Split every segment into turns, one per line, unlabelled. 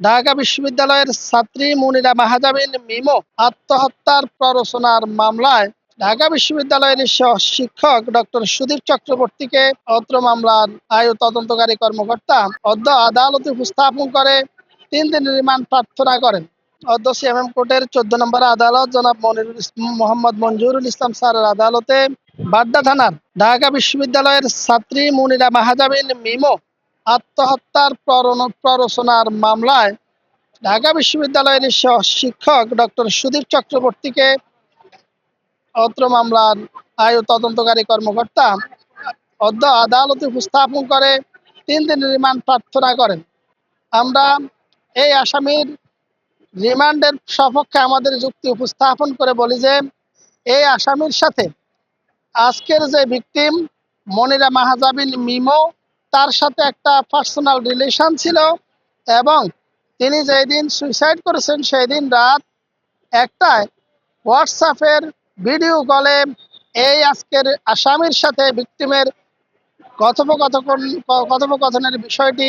ঢাকা বিশ্ববিদ্যালয়ের ছাত্রী মুনিরা মাহজাবিন মিমো আত্মহত্যার প্ররোচনার মামলায় ঢাকা বিশ্ববিদ্যালয়ের শিক্ষক ডক্টর সুদীপ চক্রবর্তীকে অত্র মামলার আয়ু তদন্তকারী কর্মকর্তা অদ্য আদালতে উপস্থাপন করে 3 দিনের রিমান্ড প্রার্থনা করেন। অদ্য সিএমএম কোর্টের 14 নম্বর আদালত জনাব মোহাম্মদ মঞ্জুরুল ইসলাম স্যারের আদালতে বাড্ডা থানার ঢাকা বিশ্ববিদ্যালয়ের ছাত্রী মুনিরা মাহজাবিন মিমো আত্মহত্যার প্ররোচনার মামলায় ঢাকা বিশ্ববিদ্যালয়ের শিক্ষক ডক্টর সুদীপ চক্রবর্তীকে অত্র মামলার আয়ু তদন্তকারী কর্মকর্তা অদ্য আদালতে উপস্থাপন করে 3 দিনের রিমান্ড প্রার্থনা করেন। আমরা এই আসামির রিমান্ডের সপক্ষে আমাদের যুক্তি উপস্থাপন করে বলি যে এই আসামির সাথে আজকের যে ভিকটিম মনিরা মাহজাবিন মিমো, তার সাথে একটা পার্সোনাল রিলেশন ছিল এবং তিনি যেদিন সুইসাইড করেছেন সেই দিন রাত 1টায় হোয়াটসঅ্যাপের ভিডিও কলে এই আজকের আসামির সাথে ভিকটিমের কথোপকথনের বিষয়টি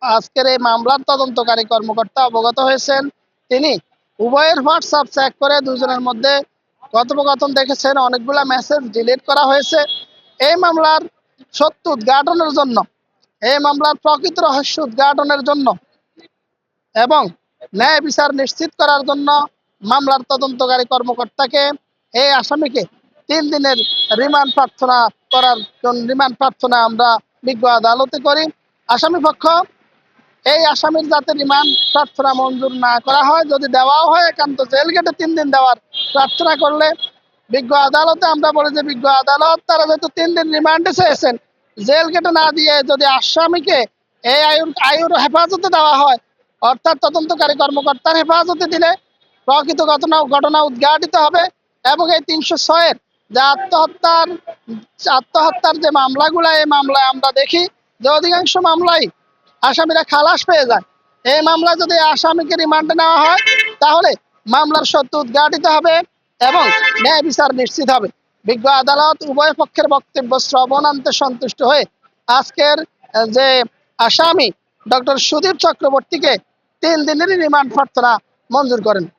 আজকের এই মামলার তদন্তকারী কর্মকর্তা অবগত হয়েছেন। তিনি উভয়ের হোয়াটসঅ্যাপ চেক করে দুজনের মধ্যে কথোপকথন দেখেছেন, অনেকগুলা মেসেজ ডিলিট করা হয়েছে। এই মামলার সত্য উদ্ঘাটনের জন্য, এই মামলার প্রকৃত রহস্য উদ্ঘাটনের জন্য এবং ন্যায় বিচার নিশ্চিত করার জন্য মামলার তদন্তকারী কর্মকর্তাকে এই আসামিকে 3 দিনের রিমান্ড প্রার্থনা আমরা বিজ্ঞ আদালতে করি। আসামি পক্ষ এই আসামির যাতে রিমান্ড প্রার্থনা মঞ্জুর না করা হয়, যদি দেওয়াও হয় একান্ত জেল গেটে 3 দিন দেওয়ার প্রার্থনা করলে বিজ্ঞ আদালতে আমরা বলি যে বিজ্ঞ আদালত তারা যেহেতু 3 দিন রিমান্ডে চেয়েছেন, জেল গেটে না দিয়ে যদি আসামিকে এই আয়ুর হেফাজতে দেওয়া হয়, অর্থাৎ তদন্তকারী কর্মকর্তার হেফাজতে দিলে প্রকৃত ঘটনা উদ্ঘাটিত হবে এবং এই 306-এর যে আত্মহত্যার যে মামলাগুলো, এই মামলায় আমরা দেখি যে অধিকাংশ মামলাই আসামিরা খালাস পেয়ে যায়। এই মামলা যদি আসামিকে রিমান্ডে নেওয়া হয় তাহলে মামলার সত্য উদ্ঘাটিত হবে এবং ন্যায় বিচার নিশ্চিত হবে। বিজ্ঞ আদালত উভয় পক্ষের বক্তব্য শ্রবণান্তে সন্তুষ্ট হয়ে আজকের যে আসামি ডক্টর সুদীপ চক্রবর্তীকে 3 দিনের রিমান্ড প্রার্থনা মঞ্জুর করেন।